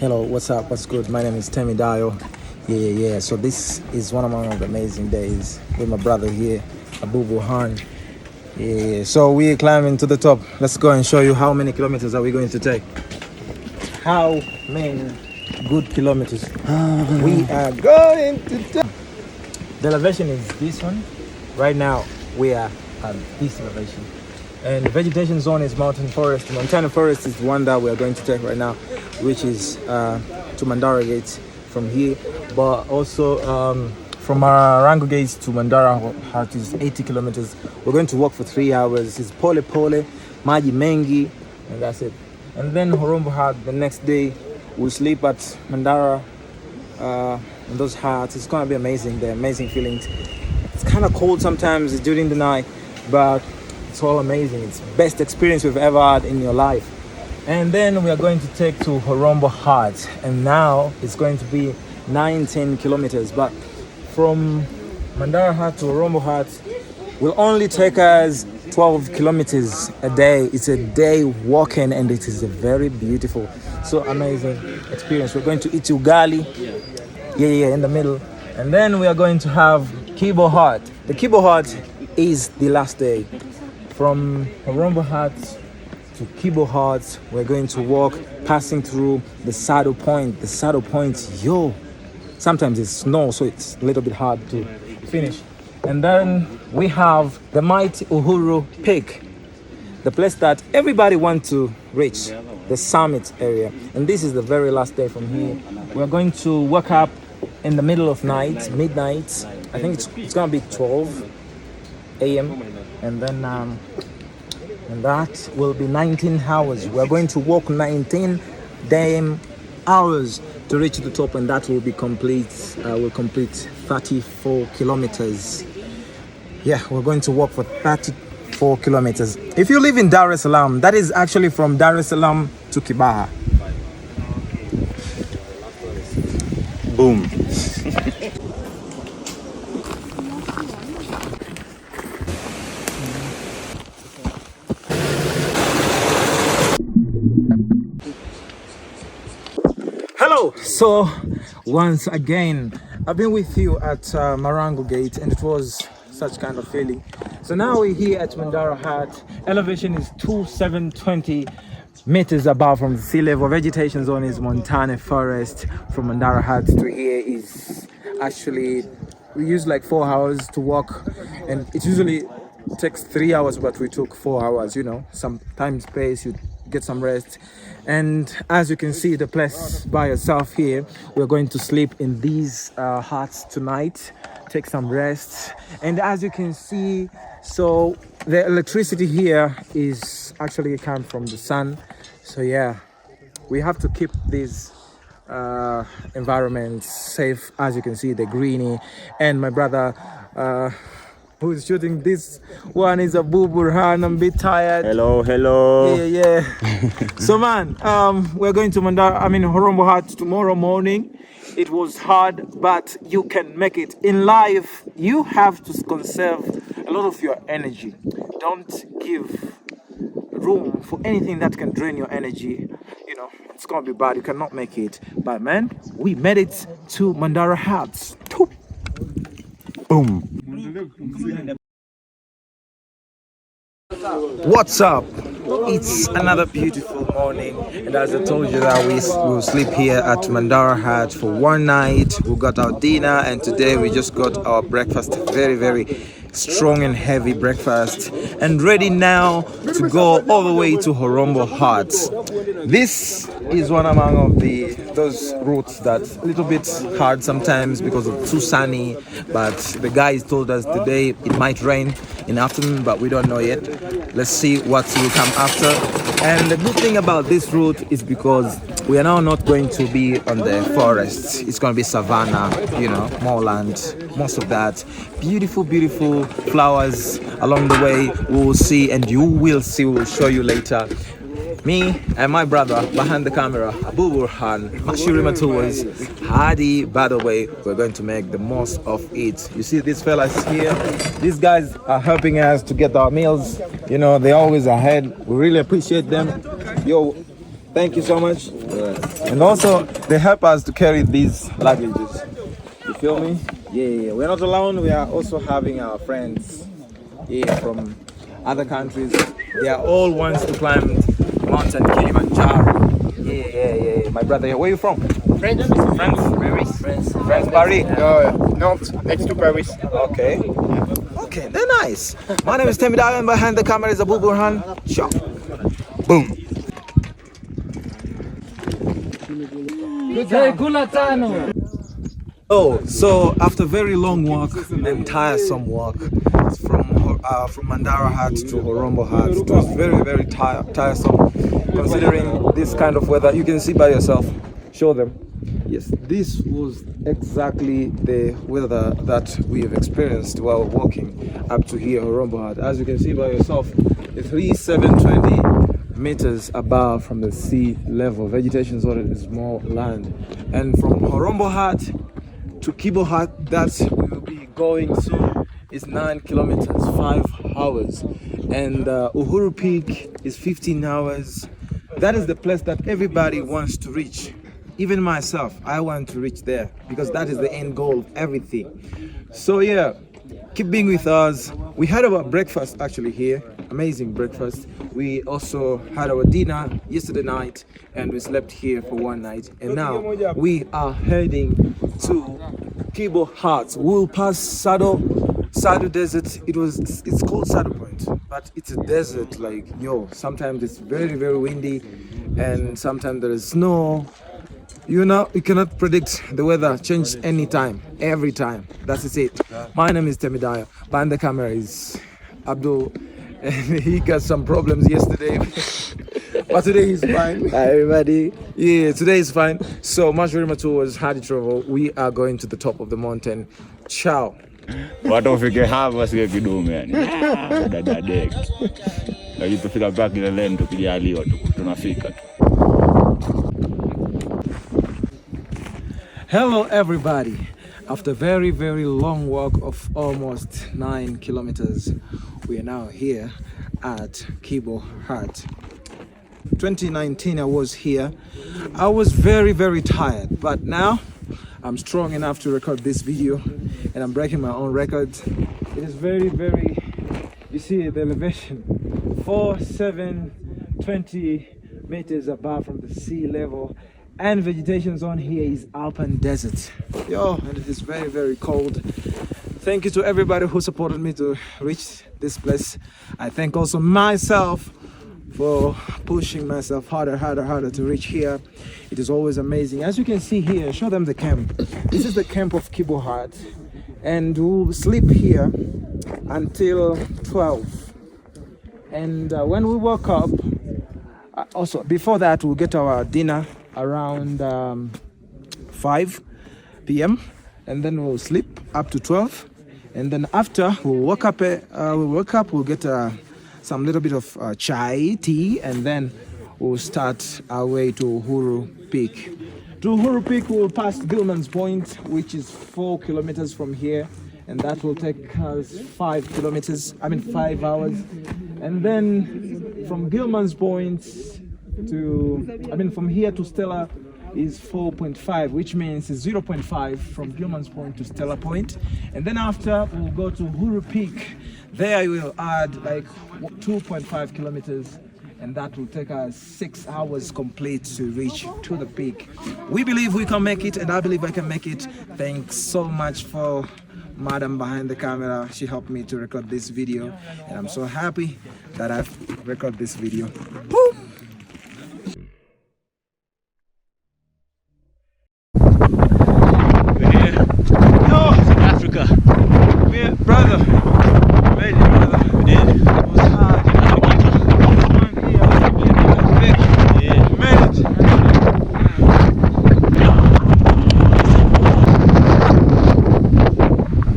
Hello, what's up? What's good? My name is Temi Dio. Yeah. So this is one of the amazing days with my brother here, Abubu Han. Yeah. So we're climbing to the top. Let's go and show you how many kilometers are we going to take. How many good kilometers we are going to take. The elevation is this one. Right now we are at this elevation. And the vegetation zone is mountain forest. Montana forest is the one that we are going to take right now, which is to Mandara Gate from here. But also from Marango Gate to Mandara Hat is 80 kilometers. We're going to walk for 3 hours. It's pole, maji mengi, and that's it. And then Horombo Hat, the next day, we'll sleep at Mandara in those huts. It's going to be amazing, the amazing feelings. It's kind of cold sometimes during the night, but it's all amazing. It's the best experience you've ever had in your life. And then we are going to take to Horombo Hat, and now it's going to be 19 kilometers. But from Mandara Hat to Horombo Hat will only take us 12 kilometers a day. It's a day walking, and it is a very beautiful, so amazing experience. We're going to eat ugali, in the middle, and then we are going to have Kibo Hat. The Kibo Hat is the last day. From Horombo Hat to Kibo Hat, we're going to walk, passing through the saddle point. The saddle point, sometimes it's snow, so it's a little bit hard to finish. And then we have the mighty Uhuru Peak, the place that everybody wants to reach, the summit area. And this is the very last day from here. We're going to wake up in the middle of midnight. I think it's gonna be 12 a.m. and then and that will be 19 hours. We're going to walk 19 damn hours to reach the top, and that will be complete. We'll complete 34 kilometers. Yeah, we're going to walk for 34 kilometers. If you live in Dar es Salaam, that is actually from Dar es Salaam to Kibaha. Boom. Hello. So once again, I've been with you at Marango Gate, and it was such kind of feeling. So now we're here at Mandara Hat. Elevation is 2720 meters above from the sea level. Vegetation zone is Montana forest. From Mandara Hat to here is actually, we use like 4 hours to walk, and it usually takes 3 hours, but we took 4 hours. Some time space, you get some rest. And as you can see, the place by yourself here, we're going to sleep in these huts tonight, take some rest. And as you can see, so the electricity here is actually come from the sun. So yeah, we have to keep this environment safe. As you can see, the greenie. And my brother who's shooting this one is Abubu Han. I'm a bit tired. Hello. Yeah. So man, we're going to Horombo Hat tomorrow morning. It was hard, but you can make it. In life, you have to conserve a lot of your energy. Don't give room for anything that can drain your energy. It's gonna be bad. You cannot make it. But man, we made it to Mandara Hat. Boom. What's up? It's another beautiful morning, and as I told you that we will sleep here at Mandara Hat for one night. We got our dinner, and today we just got our breakfast. Very, very strong and heavy breakfast, and ready now to go all the way to Horombo Hat. This is one among those routes that's a little bit hard sometimes because of too sunny, but the guys told us today it might rain in the afternoon, but we don't know yet. Let's see what will come after. And the good thing about this route is because we are now not going to be on the forest. It's going to be savanna, moorland, most of that. Beautiful flowers along the way. We will see, and you will see. We will show you later. Me and my brother behind the camera, Abubu Han, Mashirima Tours, Hadi. By the way, we're going to make the most of it. You see these fellas here? These guys are helping us to get our meals. They're always ahead. We really appreciate them. Yo, thank you so much. And also, they help us to carry these luggages. You feel me? Yeah. We're not alone. We are also having our friends from other countries. They are all wants to climb Mountain Kilimanjaro. Yeah. My brother, where are you from? France. France, Paris. Nantes, next to Paris. Okay, they're nice. My name is Temi Dayo, and behind the camera is Uhuru Peak. Shot. Boom. Oh, so after very long walk and tiresome walk from Mandara Hut to Horombo Hut, it was very tiresome considering this kind of weather. You can see by yourself. Show them. Yes, this was exactly the weather that we have experienced while walking up to here, Horombo Hut. As you can see by yourself, the 3720 meters above from the sea level. Vegetation is already small land. And from Horombo Hut to Kibo Hut, that we will be going soon, is 9 kilometers, 5 hours. And Uhuru Peak is 15 hours. That is the place that everybody wants to reach. Even myself, I want to reach there because that is the end goal of everything. So yeah, keep being with us. We had our breakfast actually here, amazing breakfast. We also had our dinner yesterday night and we slept here for one night. And now we are heading to Kibo Hut. We'll pass Sado Desert. It's called Sado Point, but it's a desert. Like sometimes it's very windy and sometimes there is snow. You cannot predict the weather, change anytime, every time. That's it. My name is Temi Dayo. Behind the camera is Abdul, and he got some problems yesterday, but today he's fine. Hi everybody. Yeah, today is fine. So Mashirima Tours, Hardy Travel. We are going to the top of the mountain. Ciao. Watu wafike hapa wasikie kidume yani. Dada dek. Lakini tufika mpaka kileleni tukijaliwa tunafika tu. Hello everybody. After very long walk of almost 9 kilometers, we are now here at Kibo Hut. 2019 I was here. I was very tired, but now I'm strong enough to record this video and I'm breaking my own records. It is very, you see the elevation, 4720 meters above from the sea level. And vegetation zone here is alpine desert. And it is very cold. Thank you to everybody who supported me to reach this place. I thank also myself for pushing myself harder to reach here. It is always amazing. As you can see here, show them the camp. This is the camp of Kibo Hut, and we'll sleep here until 12. And when we woke up, also before that, we'll get our dinner around 5 p.m. and then we'll sleep up to 12, and then after we'll wake up, we'll get some little bit of chai tea, and then we'll start our way to Uhuru Peak. To Uhuru Peak we'll pass Gilman's Point, which is 4 kilometers from here, and that will take us 5 hours. And then from Gilman's Point from here to Stella is 4.5, which means it's 0.5 from Gilman's Point to Stella Point. And then after we'll go to Uhuru Peak. There we'll add like 2.5 kilometers, and that will take us 6 hours complete to reach to the peak. We believe we can make it, and I believe I can make it. Thanks so much for Madam behind the camera. She helped me to record this video, and I'm so happy that I've recorded this video. Woo!